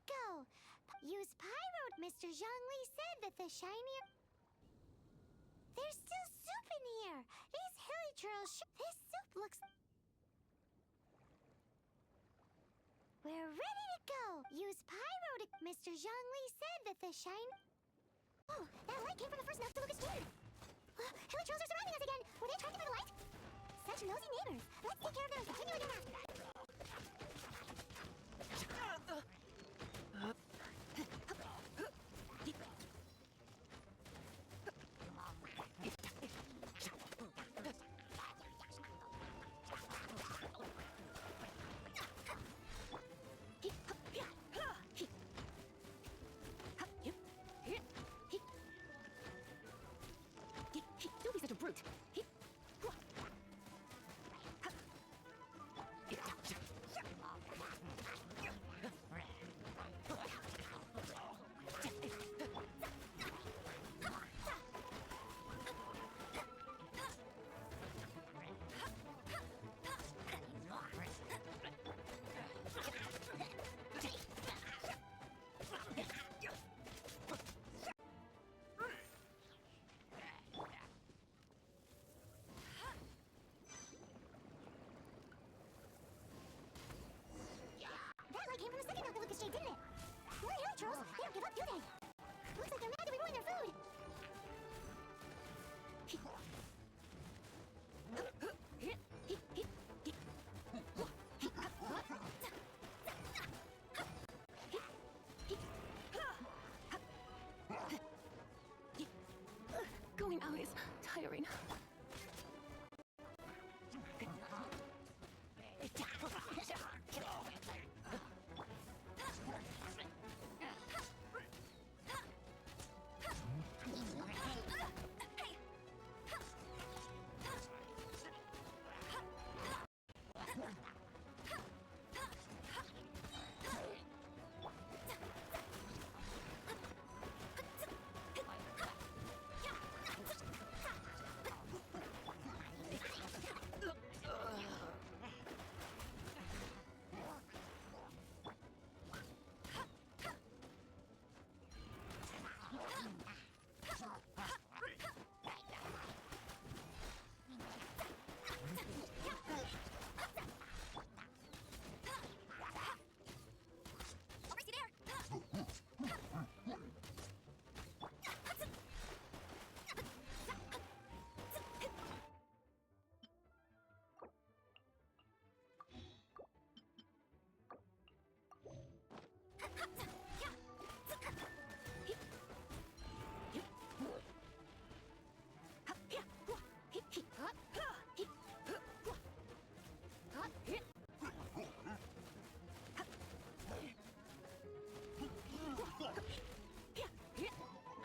to go? Use pyro. Mr. Zhongli said that the shinier... There's still soup in here. These hilly churls... This soup looks... We're ready to go. Use pyro to... Mr. Zhongli said that the shine... Oh, that light came from the first Noctilucous Jade. Hilly trolls are surrounding us again. Were they attracted by the light? Such nosy neighbors. Let's take care of them and continue your path. Don't be such a brute. That light came from the second Noctilucous Jade, didn't it? More hilly trolls. They don't give up, do they? Looks like they're mad that we ruined their food. Going out is tiring.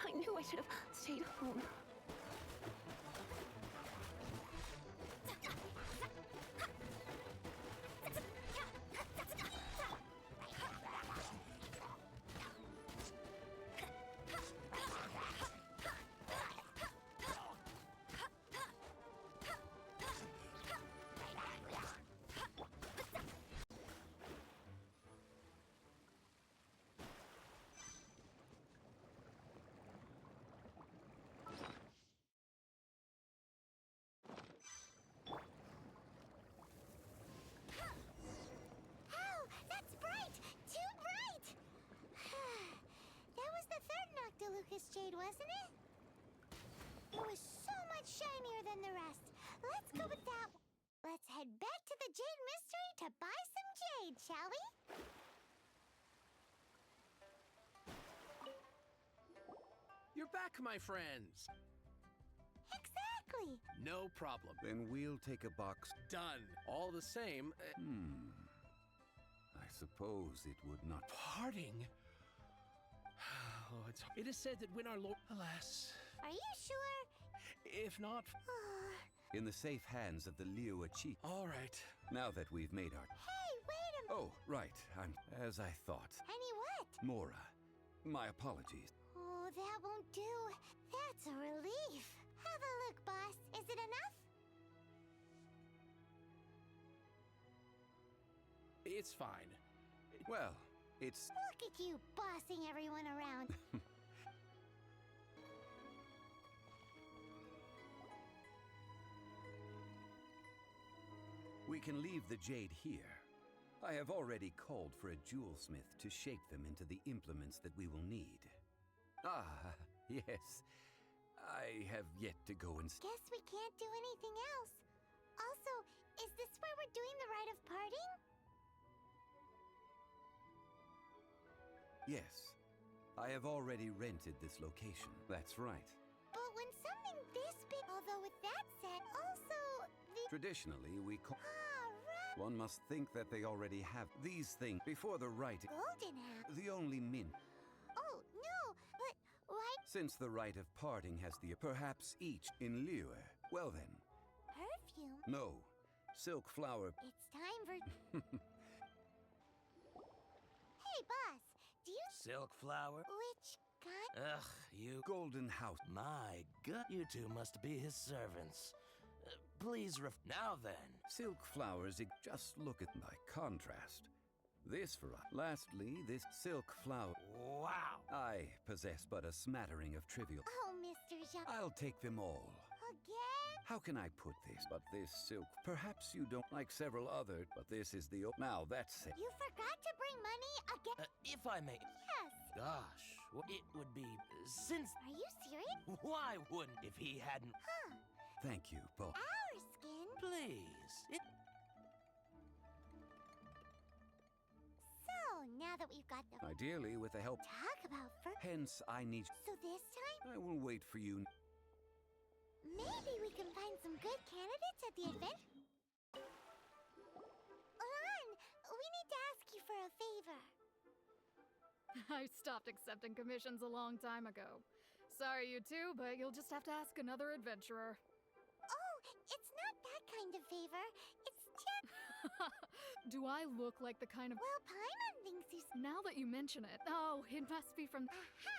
I knew I should have stayed home. Noctilucous Jade, wasn't it? It was so much shinier than the rest. Let's go with that. Let's head back to the Jade Mystery to buy some jade, shall we? You're back, my friends. Exactly. No problem. Then we'll take a box. Done. All the same. I suppose it would not... Parting? Oh, it is said that when our Lord... Alas. Are you sure? If not... In the safe hands of the Liu Chief. All right. Now that we've made our... Hey, wait a minute. Oh, right. I'm... As I thought. Any what? Mora. My apologies. Oh, that won't do. That's a relief. Have a look, boss. Is it enough? It's fine. Well, It's... Look at you bossing everyone around. We can leave the jade here. I have already called for a jewelsmith to shape them into the implements that we will need. Ah, yes. I have yet to go and... Guess we can't do anything else. Also, is this where we're doing the rite of parting? Yes. I have already rented this location. That's right. But when something this big... Although with that said, also the... Traditionally, we call... Ah, right. One must think that they already have these things before the rite... Golden apple. The only mint. Oh, no, but why... Since the rite of parting has the... Perhaps each in Liyue. Well then. Perfume? No. Silk flower... It's time for... Hey, boss, do you... Silk flower? Which kind? Ugh, you... Golden house. My God, you two must be his servants. Please Now then. Silk flowers, just look at my contrast. This variety. Lastly, this silk flower. Wow. I possess but a smattering of trivial. Oh, Mr. Jean... I'll take them all. Again? How can I put this? But this silk, perhaps you don't like several other, but this is the... Now that's it. You forgot to bring money again? If I may... Yes. Gosh, it would be... Since... Are you serious? Why wouldn't if he hadn't... Huh. Thank you, both. Our skin? Please. So, now that we've got the... Ideally, with the help... Talk about fur... Hence, I need... So this time, I will wait for you. maybe we can find some good candidates at the event? Lan, we need to ask you for a favor. I stopped accepting commissions a long time ago. Sorry, you two, but you'll just have to ask another adventurer. Oh, it's not that kind of favor. It's just... Do I look like the kind of... Well, Paimon thinks you... Now that you mention it. Oh, it must be from... Aha!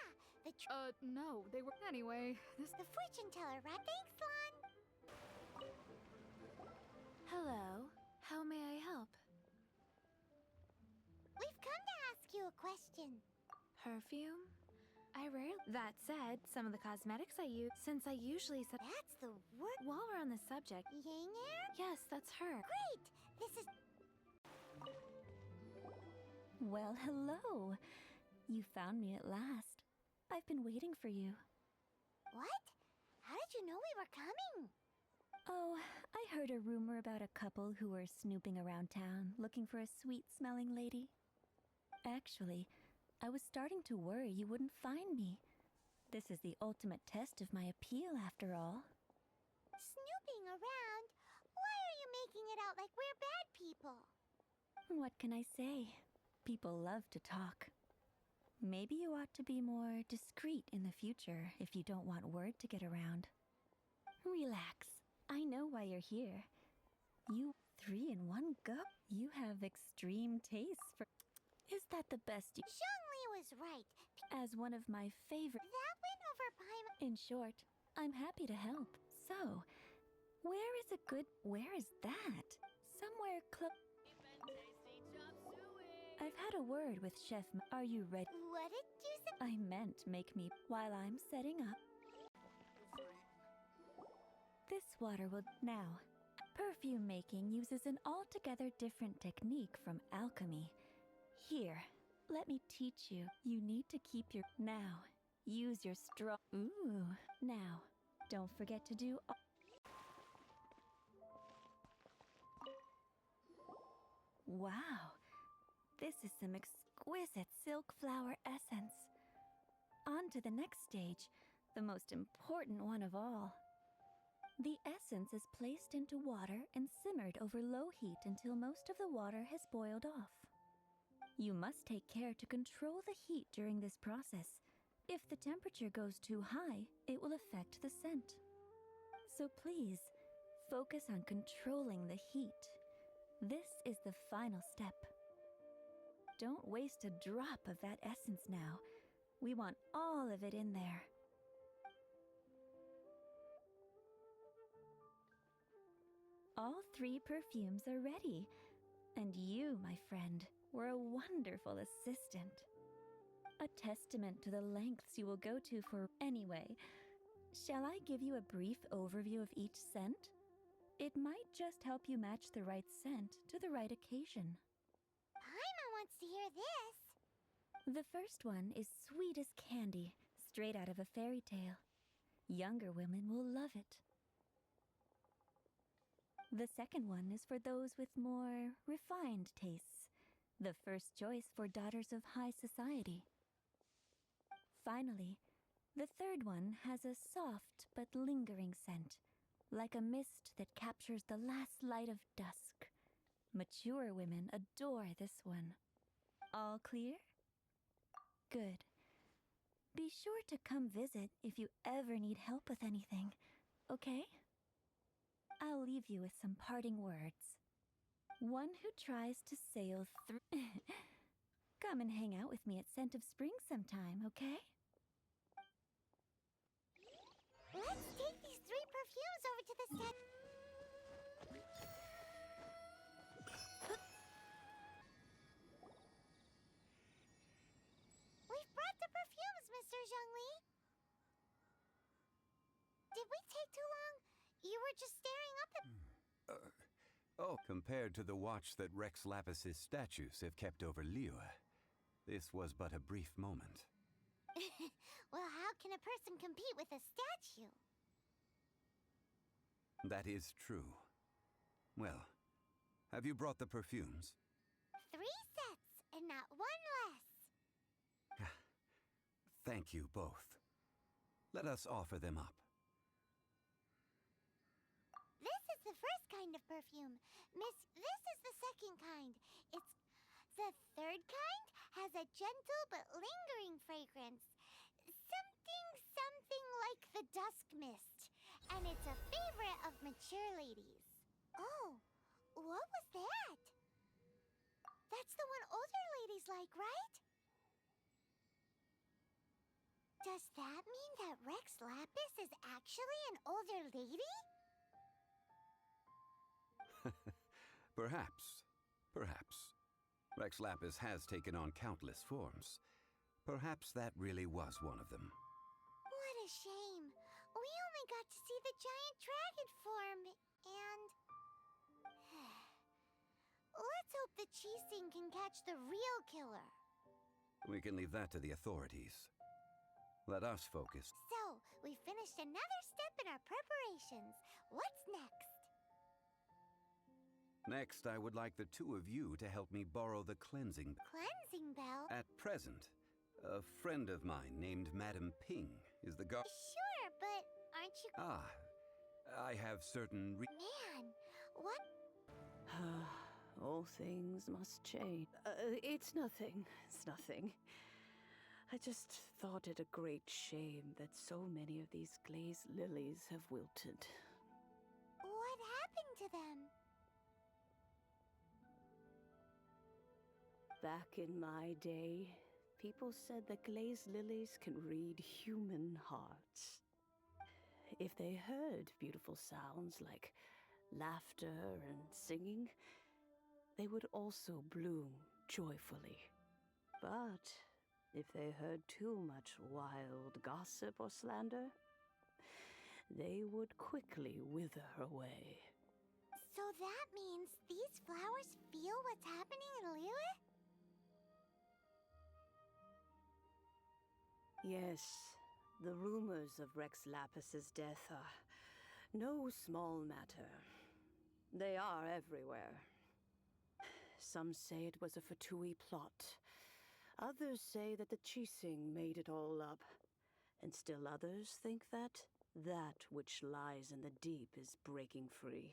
No, they were... Anyway, this... The fortune teller, right? Thanks, Lan. Hello. How may I help? We've come to ask you a question. Perfume? I rarely... That said, some of the cosmetics I use... Since I usually set... That's the word... While we're on the subject... Yang Air? Yes, that's her. Great! This is... Well, hello. You found me at last. I've been waiting for you. What? How did you know we were coming? Oh, I heard a rumor about a couple who were snooping around town looking for a sweet-smelling lady. Actually, I was starting to worry you wouldn't find me. This is the ultimate test of my appeal, after all. Snooping around? Why are you making it out like we're bad people? What can I say? People love to talk. Maybe you ought to be more discreet in the future if you don't want word to get around. Relax. I know why you're here. You 3 in 1 go. You have extreme taste for... Is that the best you... Zhongli was right. As one of my favorite... That went over Paimon. In short, I'm happy to help. So, where is a good... Where is that? Somewhere close... I've had a word with Chef Are you ready? What did you say? I meant make me while I'm setting up. This water will... Now, perfume making uses an altogether different technique from alchemy. Here, let me teach you. You need to keep your... Now, use your strong... Ooh. Now, don't forget to do... Wow. This is some exquisite silk flower essence. On to the next stage, the most important one of all. The essence is placed into water and simmered over low heat until most of the water has boiled off. You must take care to control the heat during this process. If the temperature goes too high, it will affect the scent. So please, focus on controlling the heat. This is the final step. Don't waste a drop of that essence now. We want all of it in there. All 3 perfumes are ready. And you, my friend, were a wonderful assistant. A testament to the lengths you will go to for. Anyway, shall I give you a brief overview of each scent? It might just help you match the right scent to the right occasion. Paimon wants to hear this. The first one is sweet as candy, straight out of a fairy tale. Younger women will love it. The second one is for those with more refined tastes. The first choice for daughters of high society. Finally, the third one has a soft but lingering scent, like a mist that captures the last light of dusk. Mature women adore this one. All clear? Good. Be sure to come visit if you ever need help with anything, okay? I'll leave you with some parting words. One who tries to sail through. Come and hang out with me at Scent of Spring sometime, okay? Let's take these 3 perfumes over to the set. We've brought the perfumes, Mr. Zhongli. Did we take too long? You were just staring up at... Oh, compared to the watch that Rex Lapis's statues have kept over Liyue, this was but a brief moment. Well, how can a person compete with a statue? That is true. Well, have you brought the perfumes? 3 sets, and not 1 less. Thank you both. Let us offer them up. This is the first kind of perfume. Miss, this is the second kind. It's... The third kind has a gentle but lingering fragrance. Something like the dusk mist. And it's a favorite of mature ladies. Oh, what was that? That's the one older ladies like, right? Does that mean that Rex Lapis is actually an older lady? Perhaps. Perhaps. Rex Lapis has taken on countless forms. Perhaps that really was one of them. What a shame. We only got to see the giant dragon form, and... Let's hope the Qixing can catch the real killer. We can leave that to the authorities. Let us focus. So, we finished another step in our preparations. What's next? Next, I would like the 2 of you to help me borrow the cleansing. Cleansing bell? At present, a friend of mine named Madame Ping is the guard. Sure, but aren't you... I have certain Man, what... All things must change. It's nothing. It's nothing. I just thought it a great shame that so many of these glazed lilies have wilted. What happened to them? Back in my day, people said that glazed lilies can read human hearts. If they heard beautiful sounds like laughter and singing, they would also bloom joyfully. But if they heard too much wild gossip or slander, they would quickly wither away. So that means these flowers feel what's happening in Liyue? Yes, the rumors of Rex Lapis's death are no small matter. They are everywhere. Some say it was a Fatui plot. Others say that the Qixing made it all up. And still others think that which lies in the deep is breaking free.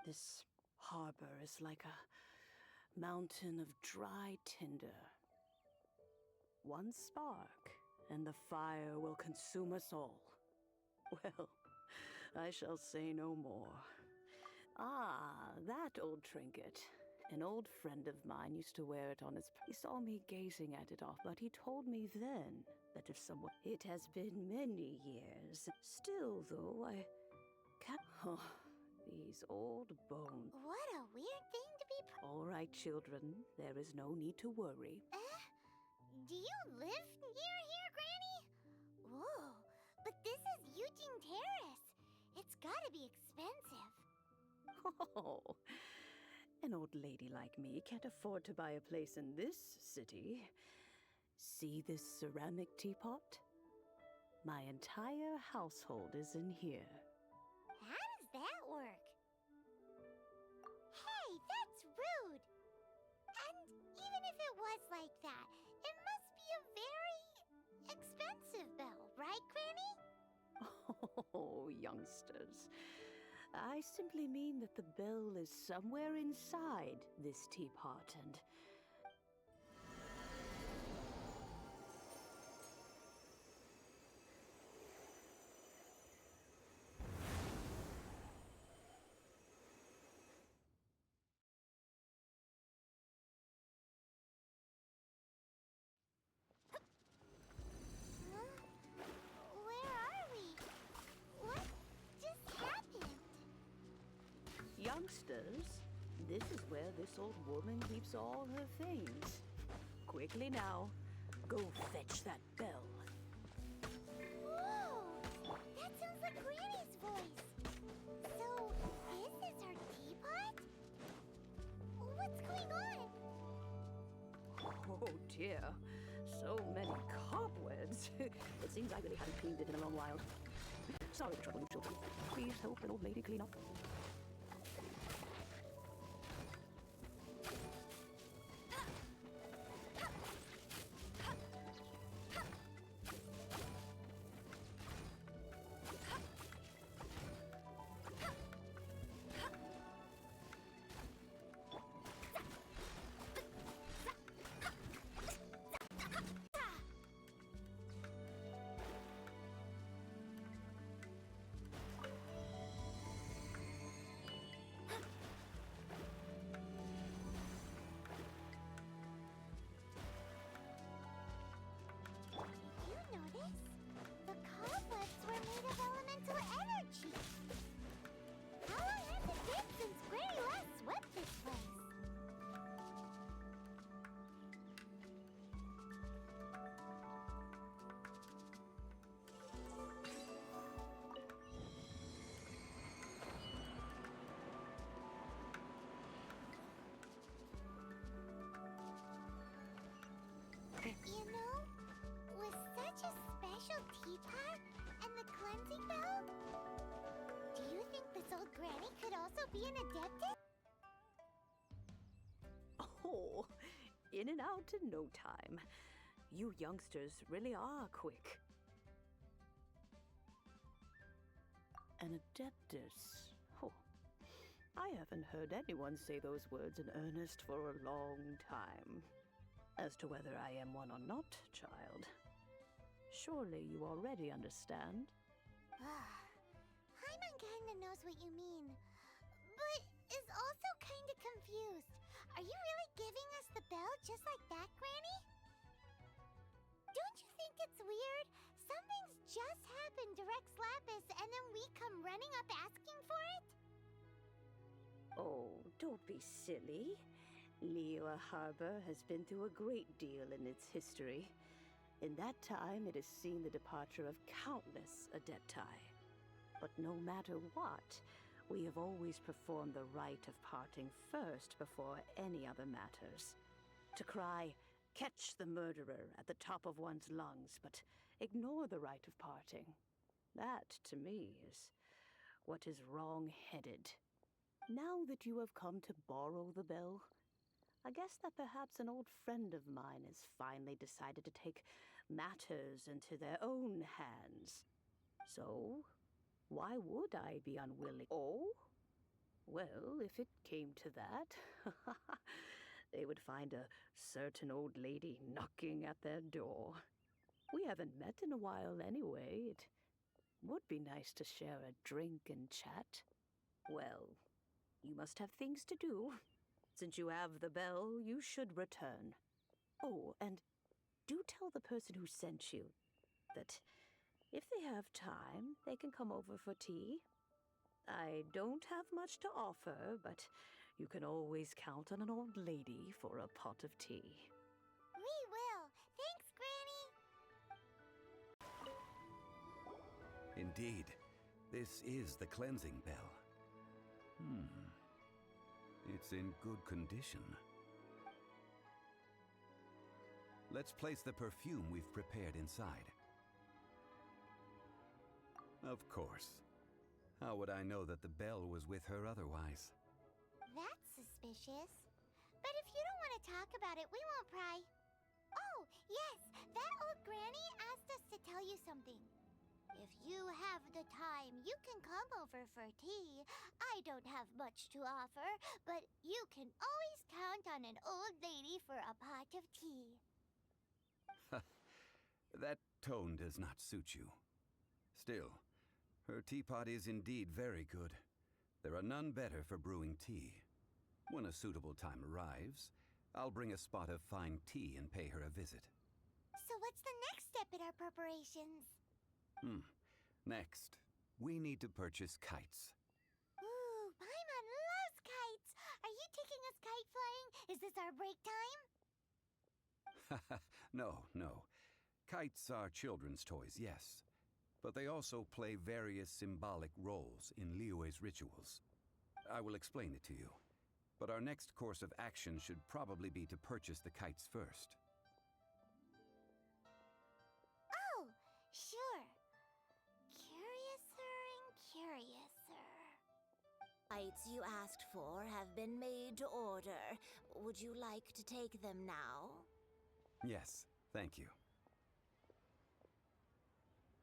This harbor is like a mountain of dry tinder. One spark, and the fire will consume us all. Well, I shall say no more. Ah, that old trinket. An old friend of mine used to wear it on his... He saw me gazing at it off, but he told me then that if someone... It has been many years. Still, though, I can't... Oh, these old bones. What a weird thing to be be All right, children, there is no need to worry. Do you live near here, Granny? Whoa, but this is Eugene Terrace. It's gotta be expensive. Oh, an old lady like me can't afford to buy a place in this city. See this ceramic teapot? My entire household is in here. How does that work? Hey, that's rude. And even if it was like that, it must be a very expensive bell, right, Granny? Oh, youngsters. I simply mean that the bell is somewhere inside this teapot and... Where are we? What just happened? Youngsters, this is where this old woman keeps all her things. Quickly now, go fetch that bell. Whoa! That sounds like Granny's voice. So, this is her teapot? What's going on? Oh dear, so many cobwebs. It seems I really haven't cleaned it in a long while. Sorry to trouble you children. Please help an old lady clean up. You notice? The cobwebs were made of elemental energy. How long has it been since Granny last swept this place? You know, with such a special teapot and the cleansing bell, do you think this old granny could also be an adeptus? Oh, in and out in no time. You youngsters really are quick. An adeptus? Oh, I haven't heard anyone say those words in earnest for a long time. As to whether I am one or not, child, surely you already understand. Paimon kinda knows what you mean, but is also kinda confused. Are you really giving us the bell just like that, Granny? Don't you think it's weird? Something's just happened to Rex Lapis and then we come running up asking for it? Oh, don't be silly. Liyue Harbor has been through a great deal in its history. In that time, it has seen the departure of countless adepti. But no matter what, we have always performed the rite of parting first before any other matters. To cry, "Catch the murderer," at the top of one's lungs, but ignore the rite of parting. That, to me, is what is wrong-headed. Now that you have come to borrow the bell, I guess that perhaps an old friend of mine has finally decided to take matters into their own hands. So, why would I be unwilling? Oh? Well, if it came to that, they would find a certain old lady knocking at their door. We haven't met in a while anyway. It would be nice to share a drink and chat. Well, you must have things to do. Since you have the bell, you should return. Oh, and do tell the person who sent you that if they have time, they can come over for tea. I don't have much to offer, but You can always count on an old lady for a pot of tea. We will. Thanks, Granny. Indeed, this is the cleansing bell. It's in good condition. Let's place the perfume we've prepared inside. Of course. How would I know that the bell was with her otherwise? That's suspicious. But if you don't want to talk about it, we won't pry. Oh, yes, that old granny asked us to tell you something. If you have the time, you can come over for tea. I don't have much to offer, but you can always count on an old lady for a pot of tea. That tone does not suit you. Still, her teapot is indeed very good. There are none better for brewing tea. When a suitable time arrives, I'll bring a spot of fine tea and pay her a visit. So what's the next step in our preparations? Next, we need to purchase kites. Ooh, Paimon loves kites! Are you taking us kite flying? Is this our break time? No. Kites are children's toys, yes. But they also play various symbolic roles in Liyue's rituals. I will explain it to you. But our next course of action should probably be to purchase the kites first. Oh, sure. Curiouser and curiouser. Kites you asked for have been made to order. Would you like to take them now? Yes, thank you.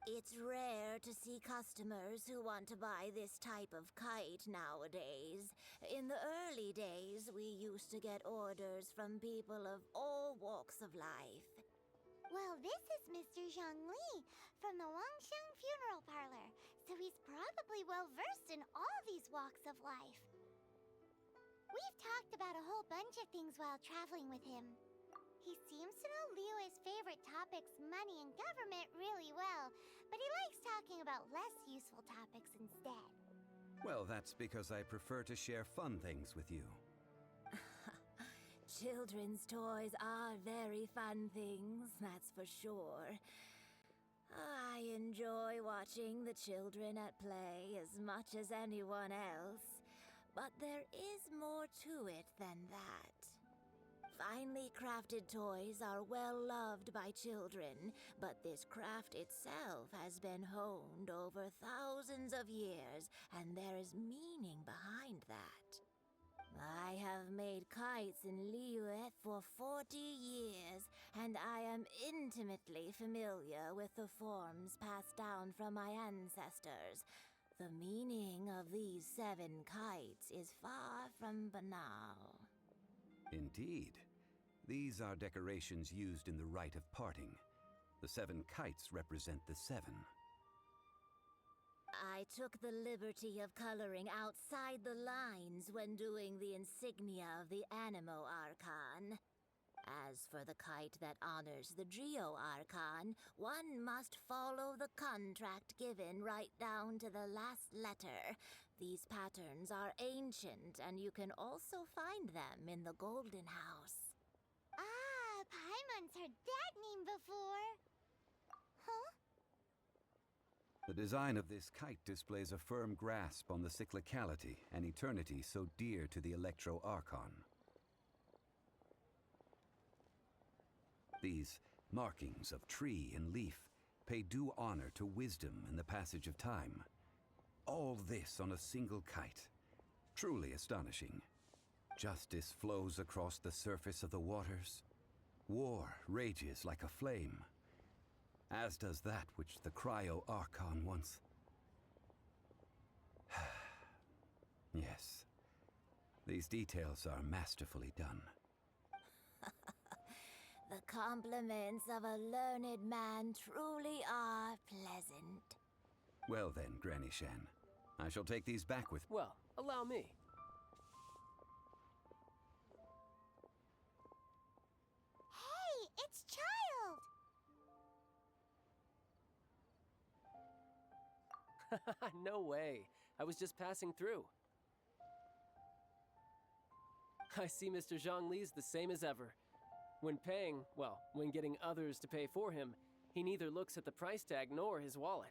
It's rare to see customers who want to buy this type of kite nowadays. In the early days, we used to get orders from people of all walks of life. Well, this is Mr. Zhongli from the Wangsheng Funeral Parlor, so he's probably well-versed in all these walks of life. We've talked about a whole bunch of things while traveling with him. He seems to know Liyue's favorite topics, money and government, really well, but he likes talking about less useful topics instead. Well, that's because I prefer to share fun things with you. Children's toys are very fun things, that's for sure. I enjoy watching the children at play as much as anyone else, but there is more to it than that. Finely crafted toys are well loved by children, but this craft itself has been honed over thousands of years, and there is meaning behind that. I have made kites in Liyue for 40 years, and I am intimately familiar with the forms passed down from my ancestors. The meaning of these 7 kites is far from banal. Indeed. These are decorations used in the rite of parting. The 7 kites represent the 7. I took the liberty of coloring outside the lines when doing the insignia of the Animo Archon. As for the kite that honors the Geo Archon, one must follow the contract given right down to the last letter. These patterns are ancient, and you can also find them in the Golden House. Ah, Paimon's heard that name before. Huh? The design of this kite displays a firm grasp on the cyclicality and eternity so dear to the Electro Archon. These markings of tree and leaf pay due honor to wisdom and the passage of time. All this on a single kite. Truly astonishing. Justice flows across the surface of the waters. War rages like a flame. As does that which the Cryo Archon once... Yes. These details are masterfully done. The compliments of a learned man truly are pleasant. Well then, Granny Shan. I shall take these back with... Well, allow me. Hey, it's Child! No way. I was just passing through. I see Mr. Zhongli's the same as ever. When paying, well, when getting others to pay for him, he neither looks at the price tag nor his wallet.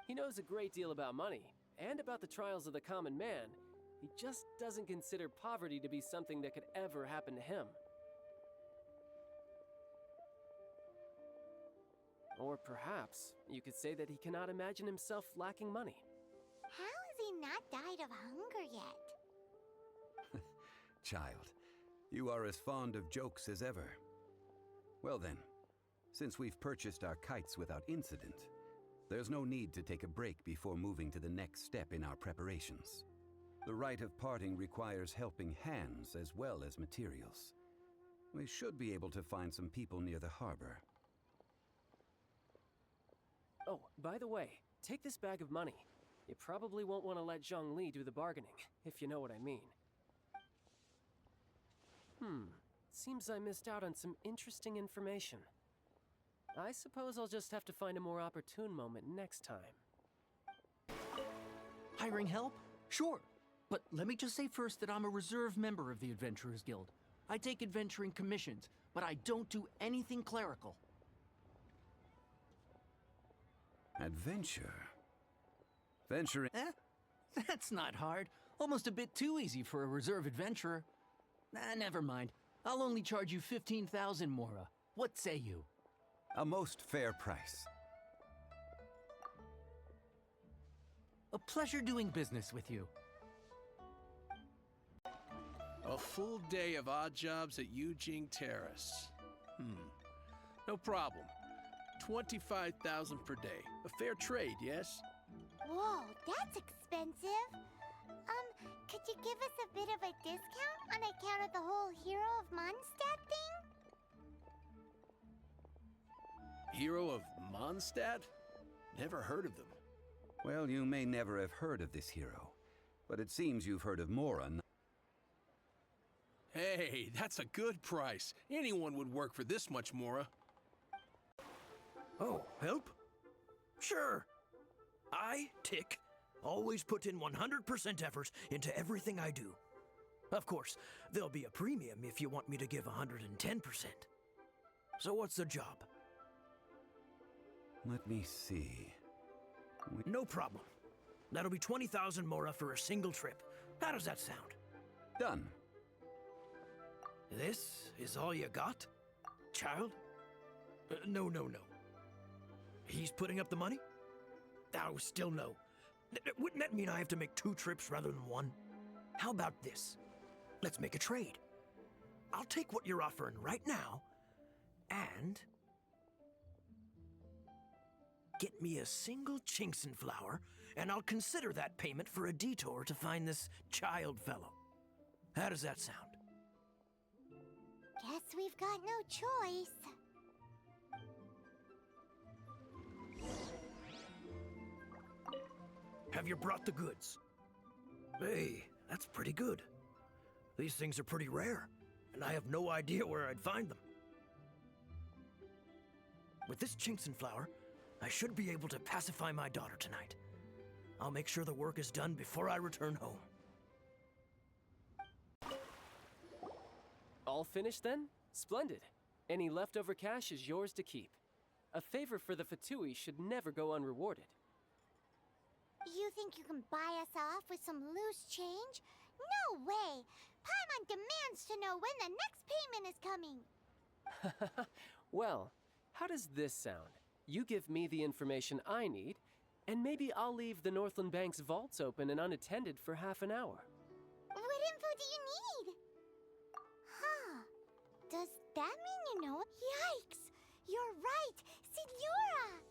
He knows a great deal about money, and about the trials of the common man. He just doesn't consider poverty to be something that could ever happen to him. Or perhaps you could say that he cannot imagine himself lacking money. How has he not died of hunger yet? Child, you are as fond of jokes as ever. Well then, since we've purchased our kites without incident, there's no need to take a break before moving to the next step in our preparations. The rite of parting requires helping hands as well as materials. We should be able to find some people near the harbor. Oh, by the way, take this bag of money. You probably won't want to let Zhongli do the bargaining, if you know what I mean. Seems I missed out on some interesting information. I suppose I'll just have to find a more opportune moment next time. Hiring help? Sure. But let me just say first that I'm a reserve member of the Adventurers Guild. I take adventuring commissions, but I don't do anything clerical. Adventure? Venturing? That's not hard. Almost a bit too easy for a reserve adventurer. Never mind. I'll only charge you 15,000 Mora. What say you? A most fair price. A pleasure doing business with you. A full day of odd jobs at Yujing Terrace. No problem. 25,000 per day. A fair trade, yes? Whoa, that's expensive. Could you give us a bit of a discount on account of the whole Hero of Mondstadt thing? Hero of Mondstadt? Never heard of them. Well, you may never have heard of this hero, but it seems you've heard of Mora. Hey, that's a good price. Anyone would work for this much, Mora. Oh, help? Sure. I, Tick, always put in 100% effort into everything I do. Of course, there'll be a premium if you want me to give 110%. So what's the job? Let me see. No problem. That'll be 20,000 Mora for a single trip. How does that sound? Done. This is all you got? Child? No. He's putting up the money? Oh, still no. Wouldn't that mean I have to make 2 trips rather than 1? How about this? Let's make a trade. I'll take what you're offering right now, and get me a single Chinkson flower, and I'll consider that payment for a detour to find this child fellow. How does that sound? Guess we've got no choice. Have you brought the goods? Hey, that's pretty good. These things are pretty rare, and I have no idea where I'd find them. With this Chinkson flower, I should be able to pacify my daughter tonight. I'll make sure the work is done before I return home. All finished then? Splendid. Any leftover cash is yours to keep. A favor for the Fatui should never go unrewarded. You think you can buy us off with some loose change? No way! Paimon demands to know when the next payment is coming! Well, how does this sound? You give me the information I need, and maybe I'll leave the Northland Bank's vaults open and unattended for half an hour. What info do you need? Huh. Does that mean you know? Yikes! You're right! Signora!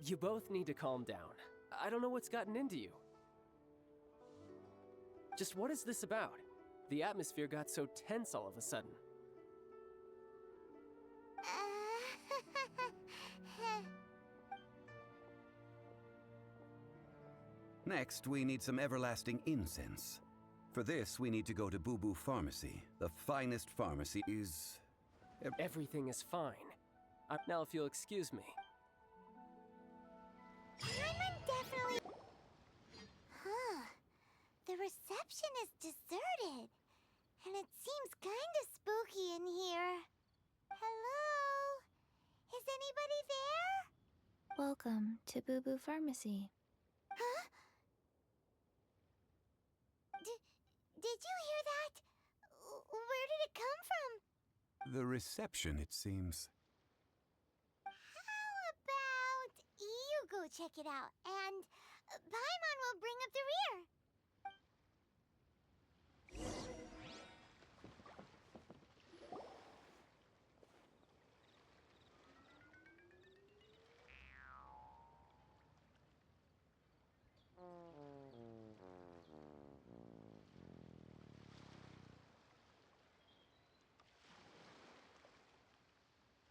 You both need to calm down. I don't know what's gotten into you. Just what is this about? The atmosphere got so tense all of a sudden. Next, we need some everlasting incense. For this, we need to go to Boo Boo Pharmacy. The finest pharmacy is... Everything is fine. Now if you'll excuse me. Paimon definitely... Huh. The reception is deserted. And it seems kinda spooky in here. Hello? Is anybody there? Welcome to Boo Boo Pharmacy. Huh? Did you hear that? Where did it come from? The reception, it seems. How about you go check it out, and Paimon will bring up the rear.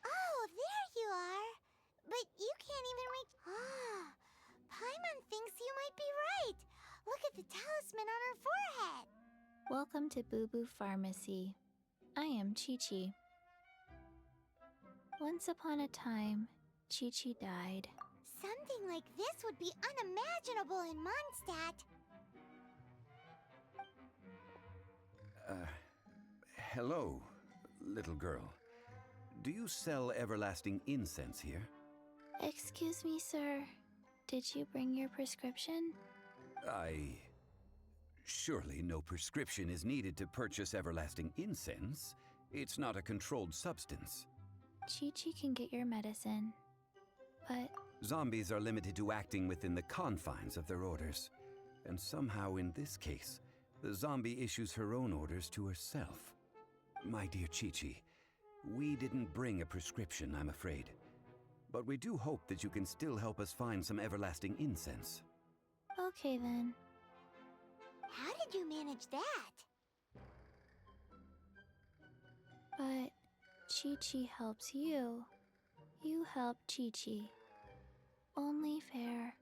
Oh, there you are. But you can't even reach. Ah, Paimon thinks you might be right. Look at the talisman on her forehead. Welcome to Boo Boo Pharmacy. I am Chi-Chi. Once upon a time, Chi-Chi died. Something like this would be unimaginable in Mondstadt. Hello, little girl. Do you sell everlasting incense here? Excuse me, sir. Did you bring your prescription? Surely no prescription is needed to purchase everlasting incense. It's not a controlled substance. Chi-Chi can get your medicine. But Zombies are limited to acting within the confines of their orders. And somehow in this case, the zombie issues her own orders to herself. My dear Chi-Chi, we didn't bring a prescription, I'm afraid. But we do hope that you can still help us find some everlasting incense. okay then. How did you manage that? But Chi-Chi helps you. You help Chi-Chi. Only fair.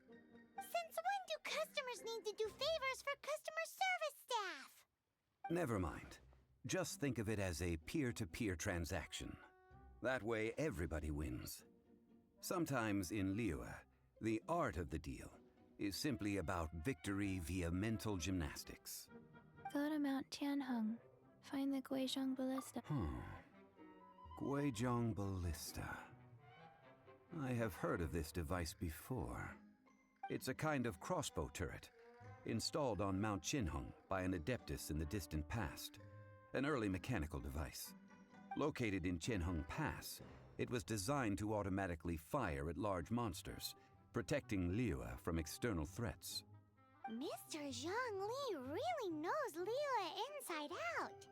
Since when do customers need to do favors for customer service staff? Never mind. Just think of it as a peer-to-peer transaction. That way everybody wins. Sometimes in Liyue, the art of the deal is simply about victory via mental gymnastics. Go to Mount Tianheng. Find the Guizhong Ballista. Guizhong Ballista. I have heard of this device before. It's a kind of crossbow turret, installed on Mount Qinheng by an adeptus in the distant past. An early mechanical device. Located in Qinheng Pass, it was designed to automatically fire at large monsters, protecting Liyue from external threats. Mr. Zhongli really knows Liyue inside out.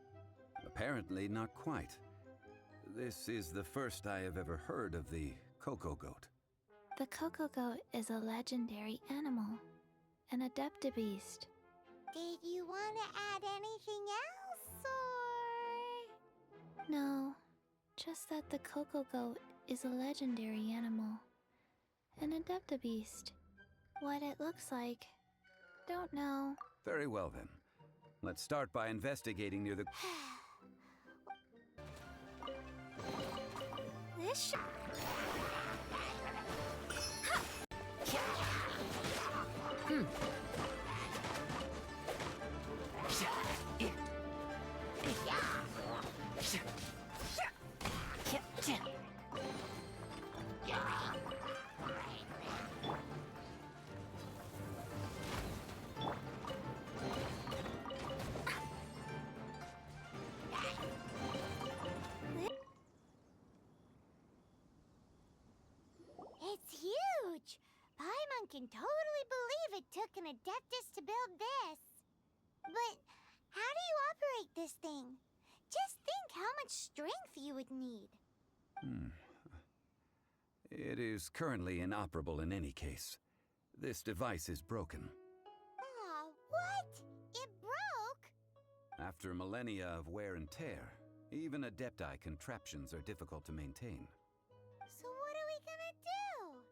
Apparently not quite. This is the first I have ever heard of the Coco Goat. The Coco Goat is a legendary animal. An adeptabeast. Did you want to add anything else, or...? No, just that the Coco Goat is a legendary animal. An adeptabeast. What it looks like, don't know. Very well then. Let's start by investigating near the... This It's huge! Paimon can totally believe it took an adeptus to build this. But how do you operate this thing? Just think how much strength you would need. It is currently inoperable in any case. This device is broken. Aw, what? It broke? After millennia of wear and tear, even adepti contraptions are difficult to maintain. So what are we gonna do?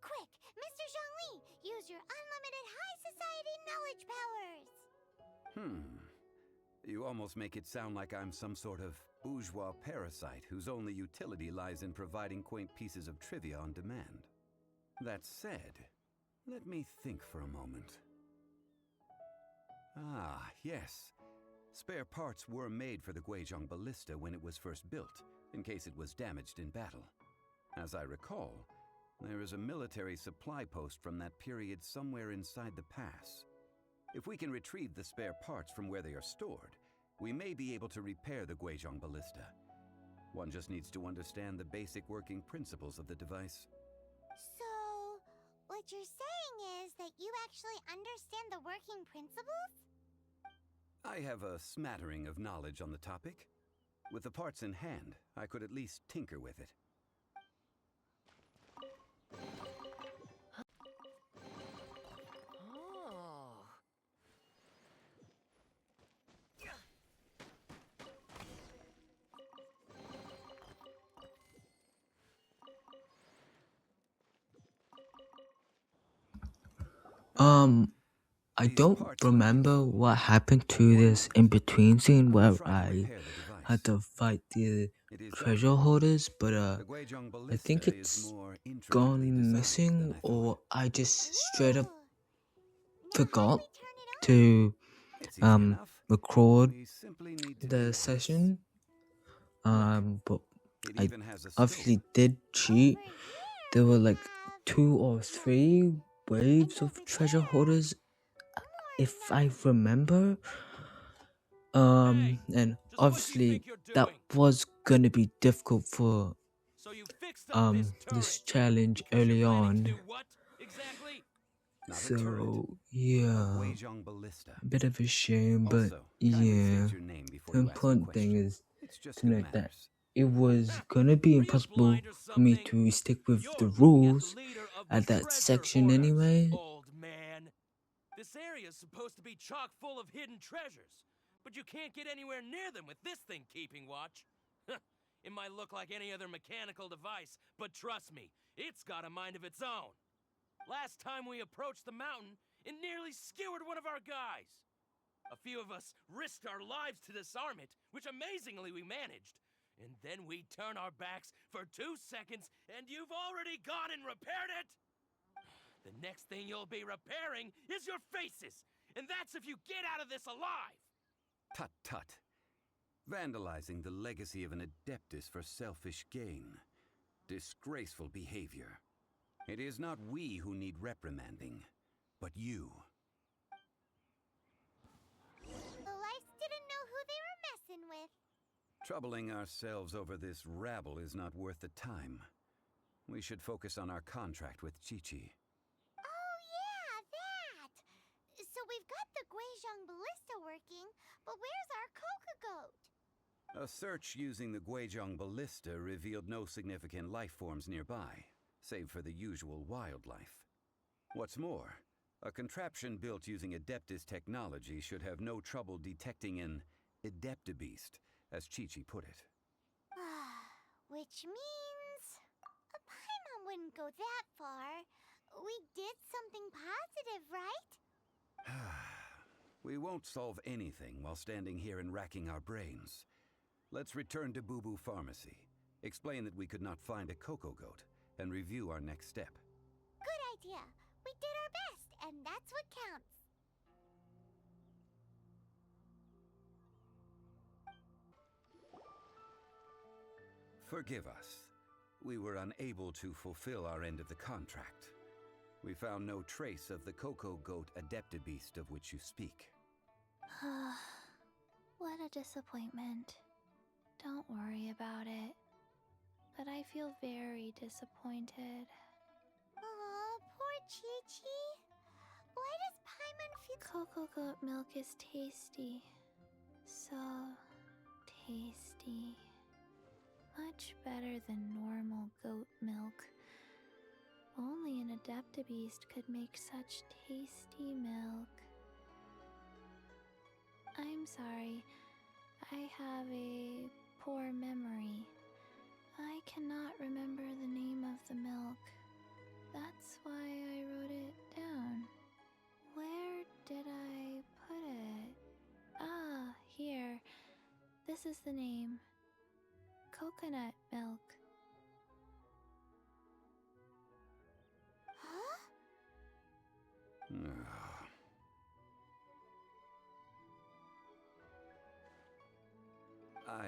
Quick, Mr. Zhongli, use your unlimited high society knowledge powers! You almost make it sound like I'm some sort of bourgeois parasite whose only utility lies in providing quaint pieces of trivia on demand. That said, let me think for a moment. Ah, yes. Spare parts were made for the Guizhong ballista when it was first built, in case it was damaged in battle. As I recall, there is a military supply post from that period somewhere inside the pass. If we can retrieve the spare parts from where they are stored, we may be able to repair the Guizhong ballista. One just needs to understand the basic working principles of the device. So, what you're saying is that you actually understand the working principles? I have a smattering of knowledge on the topic. With the parts in hand, I could at least tinker with it. I don't remember what happened to this in-between scene where I had to fight the treasure holders, but I think it's gone missing, or I just straight up forgot to record the session. But I obviously did cheat. There were like 2 or 3 waves of treasure holders, if I remember. And obviously that was gonna be difficult for this challenge early on. So yeah, a bit of a shame, but yeah, the important thing is to note that it was gonna be impossible for me to stick with the rules at that section anyway. Old man. This area's supposed to be chock full of hidden treasures, but you can't get anywhere near them with this thing keeping watch. It might look like any other mechanical device, but trust me, it's got a mind of its own. Last time we approached the mountain, it nearly skewered one of our guys. A few of us risked our lives to disarm it, which amazingly we managed. And then we turn our backs for 2 seconds, and you've already gone and repaired it? The next thing you'll be repairing is your faces, and that's if you get out of this alive! Tut tut. Vandalizing the legacy of an Adeptus for selfish gain. Disgraceful behavior. It is not we who need reprimanding, but you. The Lice didn't know who they were messing with. Troubling ourselves over this rabble is not worth the time. We should focus on our contract with Chi-Chi. Oh yeah, that! So we've got the Guizhong ballista working, but where's our Coca goat? A search using the Guizhong ballista revealed no significant life forms nearby, save for the usual wildlife. What's more, a contraption built using Adeptus technology should have no trouble detecting an Adeptabeast, as Chi-Chi put it. Which means a Paimon wouldn't go that far. We did something positive, right? We won't solve anything while standing here and racking our brains. Let's return to Boo Boo Pharmacy, explain that we could not find a Coco Goat, and review our next step. Good idea. We did our best, and that's what counts. Forgive us. We were unable to fulfill our end of the contract. We found no trace of the Coco Goat Adeptabeast of which you speak. What a disappointment. Don't worry about it. But I feel very disappointed. Aw, poor Chi-Chi. Why does Paimon feel... Cocoa goat milk is tasty. So tasty. Much better than normal goat milk. Only an Adeptabeast could make such tasty milk. I'm sorry. I have a poor memory. I cannot remember the name of the milk. That's why I wrote it down. Where did I put it? Ah, here. This is the name. Coconut milk. Huh?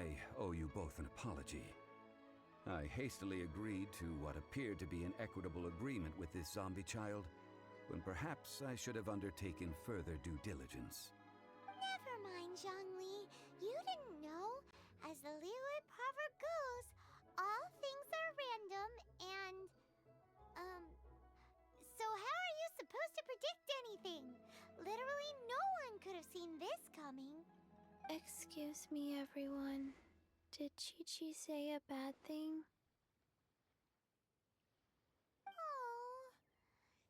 I owe you both an apology. I hastily agreed to what appeared to be an equitable agreement with this zombie child, when perhaps I should have undertaken further due diligence. Never mind, Zhongli. You didn't know. As the Liyue proverb goes, all things are random and, so how are you supposed to predict anything? Literally no one could have seen this coming. Excuse me, everyone. Did Chi-Chi say a bad thing? Oh,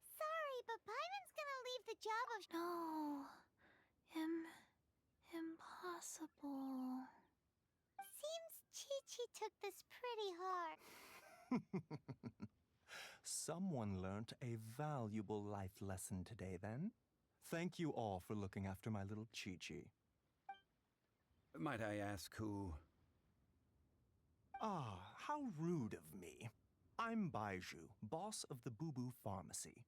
sorry, but Paimon's gonna leave the job of... No. Impossible. Seems Chi-Chi took this pretty hard. Someone learnt a valuable life lesson today, then. Thank you all for looking after my little Chi-Chi. Might I ask who... Ah, how rude of me. I'm Baiju, boss of the Boo Boo Pharmacy.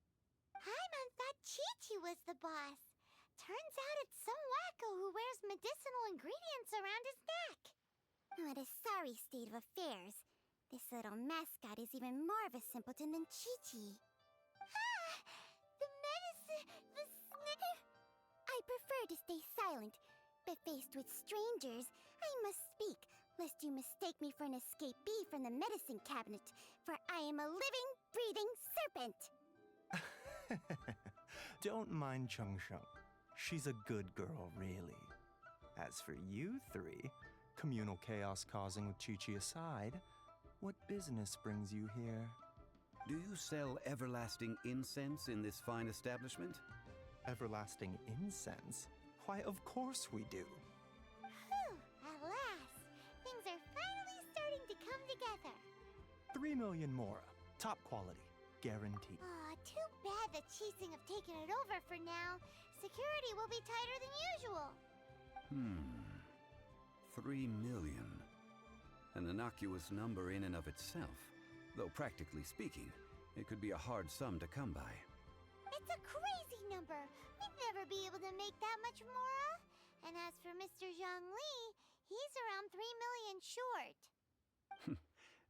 Paimon thought Chi-Chi was the boss. Turns out it's some wacko who wears medicinal ingredients around his neck. What a sorry state of affairs. This little mascot is even more of a simpleton than Chi-Chi. Ah! The medicine... the snicker... I prefer to stay silent, but faced with strangers, I must speak, lest you mistake me for an escapee from the medicine cabinet, for I am a living, breathing serpent! Don't mind Chung Sheng. She's a good girl, really. As for you three, communal chaos causing with Chi-Chi aside, what business brings you here? Do you sell everlasting incense in this fine establishment? Everlasting incense? Why, of course we do. Whew, at last! Things are finally starting to come together. 3 million mora. Top quality. Guaranteed. Aw, too bad the Chising have taken it over for now. Security will be tighter than usual. 3 million. An innocuous number in and of itself. Though practically speaking, it could be a hard sum to come by. It's a crazy number. We'd never be able to make that much mora. And as for Mr. Zhongli, he's around 3 million short.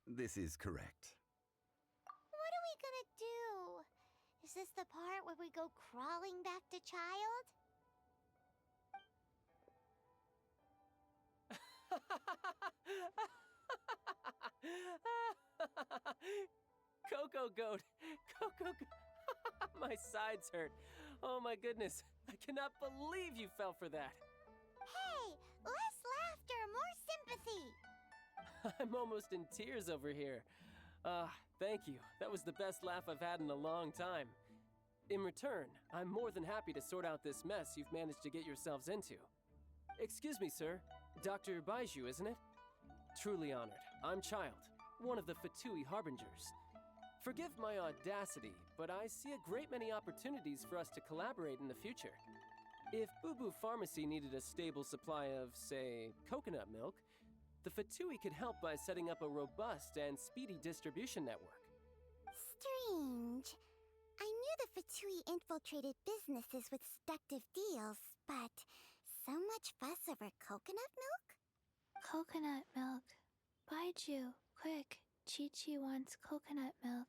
This is correct. What are we gonna do? Is this the part where we go crawling back to child? Coco Goat! Coco My sides hurt. Oh my goodness. I cannot believe you fell for that. Hey, less laughter, more sympathy. I'm almost in tears over here. Thank you. That was the best laugh I've had in a long time. In return, I'm more than happy to sort out this mess you've managed to get yourselves into. Excuse me, sir. Dr. Baiju, isn't it? Truly honored. I'm Child, one of the Fatui Harbingers. Forgive my audacity, but I see a great many opportunities for us to collaborate in the future. If Boo Boo Pharmacy needed a stable supply of, say, coconut milk, the Fatui could help by setting up a robust and speedy distribution network. Strange. I knew the Fatui infiltrated businesses with seductive deals, but so much fuss over coconut milk? Coconut milk. Baiju, quick. Chi-Chi wants coconut milk.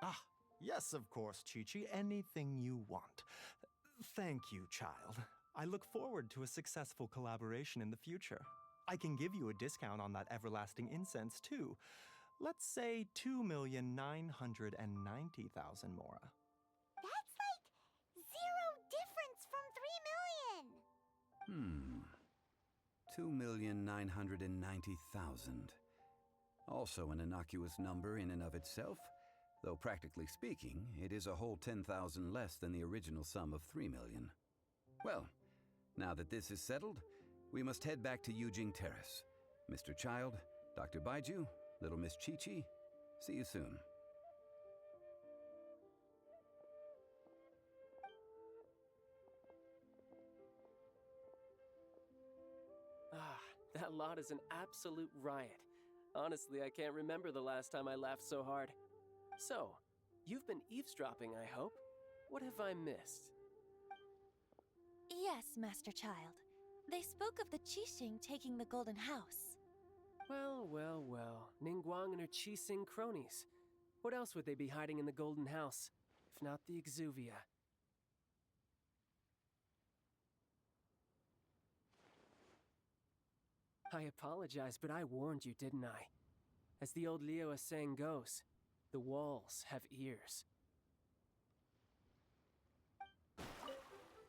Ah, yes, of course, Chi-Chi. Anything you want. Thank you, child. I look forward to a successful collaboration in the future. I can give you a discount on that everlasting incense, too. Let's say 2,990,000 mora. That's like zero difference from 3 million! 2,990,000. Also an innocuous number in and of itself, though practically speaking, it is a whole 10,000 less than the original sum of 3 million. Well, now that this is settled, we must head back to Yujing Terrace. Mr. Child, Dr. Baiju, little Miss Chi-Chi, see you soon. That lot is an absolute riot. Honestly, I can't remember the last time I laughed so hard. So, you've been eavesdropping, I hope? What have I missed? Yes, Master Child. They spoke of the Qixing taking the Golden House. Well, well, well. Ningguang and her Qixing cronies. What else would they be hiding in the Golden House, if not the Exuvia? I apologize, but I warned you, didn't I? As the old Liyue saying goes, the walls have ears.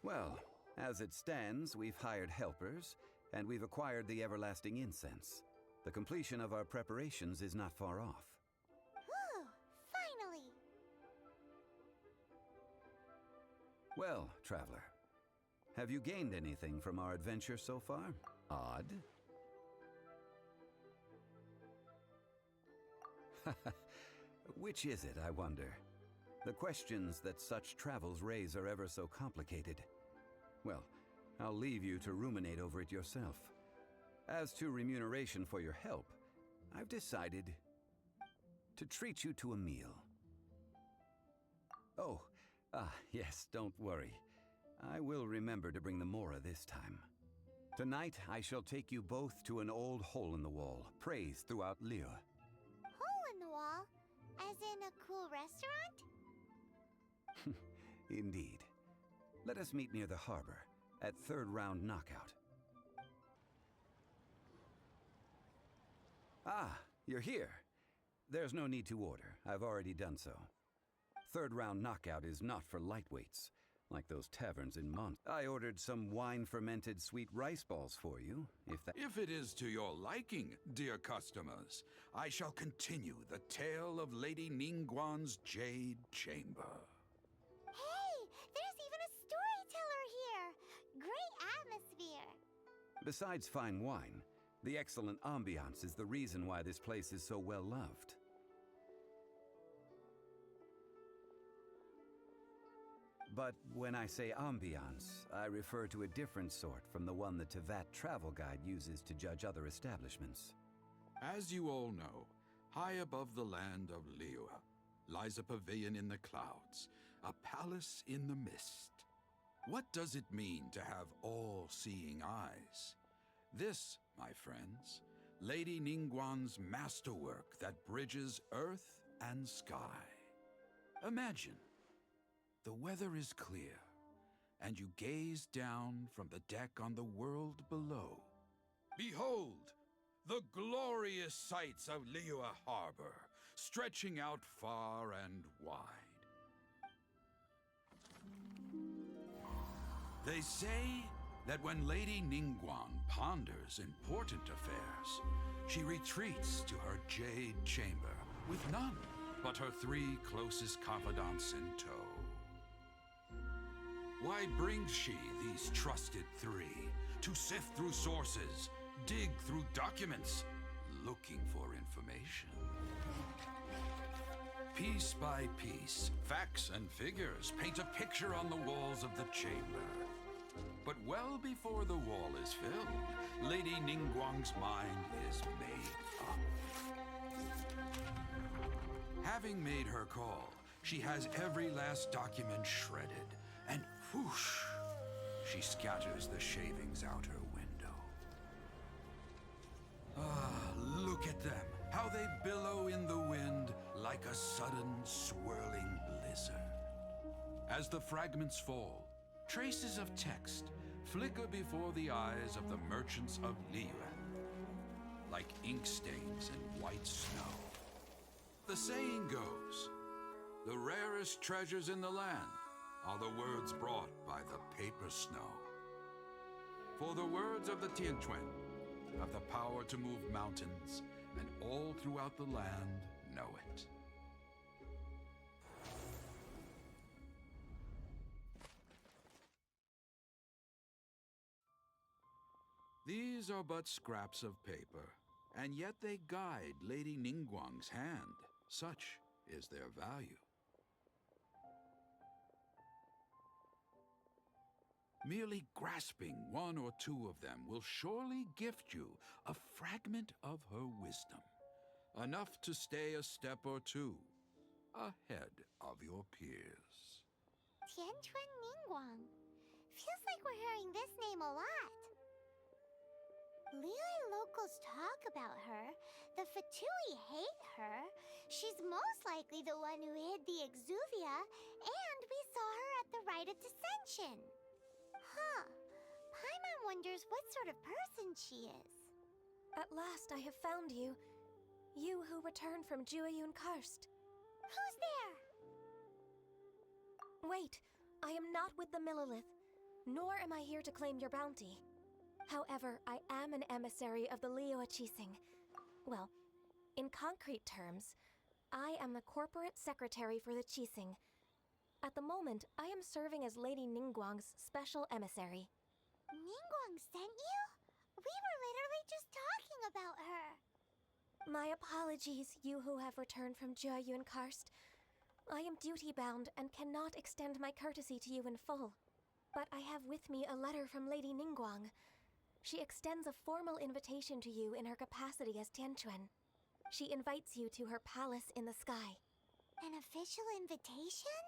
Well, as it stands, we've hired helpers, and we've acquired the everlasting incense. The completion of our preparations is not far off. Whew, finally! Well, traveler, have you gained anything from our adventure so far? Odd? Which is it, I wonder? The questions that such travels raise are ever so complicated. Well, I'll leave you to ruminate over it yourself. As to remuneration for your help, I've decided to treat you to a meal. Oh, yes, don't worry. I will remember to bring the Mora this time. Tonight, I shall take you both to an old hole in the wall, praised throughout Liyue. Hole in the wall? As in a cool restaurant? Indeed. Let us meet near the harbor, at third round knockout. Ah, you're here. There's no need to order. I've already done so. Third round knockout is not for lightweights, like those taverns in Mont. I ordered some wine-fermented sweet rice balls for you, If it is to your liking, dear customers, I shall continue the tale of Lady Ningguang's Jade Chamber. Hey, there's even a storyteller here! Great atmosphere! Besides fine wine, the excellent ambiance is the reason why this place is so well loved. But when I say ambiance, I refer to a different sort from the one the Tevat travel guide uses to judge other establishments. As you all know, high above the land of Liyue lies a pavilion in the clouds, a palace in the mist. What does it mean to have all-seeing eyes? This, my friends, Lady Ningguang's masterwork that bridges earth and sky. Imagine, the weather is clear, and you gaze down from the deck on the world below. Behold, the glorious sights of Liyue Harbor, stretching out far and wide. They say that when Lady Ningguang ponders important affairs, she retreats to her jade chamber with none but her 3 closest confidants in tow. Why brings she these trusted 3 to sift through sources, dig through documents, looking for information? Piece by piece, facts and figures paint a picture on the walls of the chamber. But well before the wall is filled, Lady Ningguang's mind is made up. Having made her call, she has every last document shredded, and whoosh, she scatters the shavings out her window. Ah, look at them, how they billow in the wind like a sudden swirling blizzard. As the fragments fall, traces of text flicker before the eyes of the merchants of Liyue, like ink stains in white snow. The saying goes, the rarest treasures in the land are the words brought by the paper snow. For the words of the Tianquan have the power to move mountains, and all throughout the land know it. These are but scraps of paper, and yet they guide Lady Ningguang's hand. Such is their value. Merely grasping 1 or 2 of them will surely gift you a fragment of her wisdom, enough to stay a step or 2 ahead of your peers. Tianquan Ningguang. Feels like we're hearing this name a lot. Liyue locals talk about her. The Fatui hate her. She's most likely the one who hid the Exuvia, and we saw her at the Rite of Dissension. Huh. Paimon wonders what sort of person she is. At last I have found you. You who returned from Jueyun Karst. Who's there? Wait, I am not with the Millelith, nor am I here to claim your bounty. However, I am an emissary of the Liyue Qixing. Well, in concrete terms, I am the corporate secretary for the Qixing. At the moment, I am serving as Lady Ningguang's special emissary. Ningguang sent you? We were literally just talking about her. My apologies, you who have returned from Jueyun Karst. I am duty-bound and cannot extend my courtesy to you in full. But I have with me a letter from Lady Ningguang. She extends a formal invitation to you in her capacity as Tianquan. She invites you to her palace in the sky. An official invitation?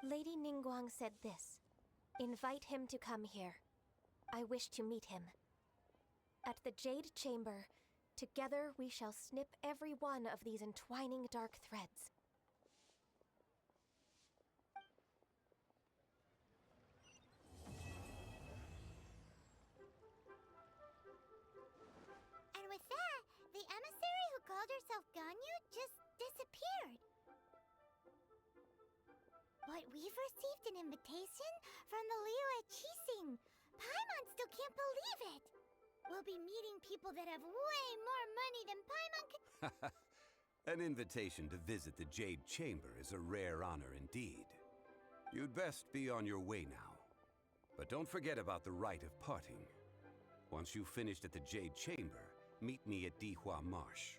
Lady Ningguang said this. Invite him to come here. I wish to meet him. At the Jade Chamber, together we shall snip every one of these entwining dark threads. And with that, the emissary who called herself Ganyu just disappeared. But we've received an invitation from the Liyue Qixing. Paimon still can't believe it. We'll be meeting people that have way more money than Paimon could... An invitation to visit the Jade Chamber is a rare honor indeed. You'd best be on your way now. But don't forget about the rite of parting. Once you've finished at the Jade Chamber, meet me at Dihua Marsh.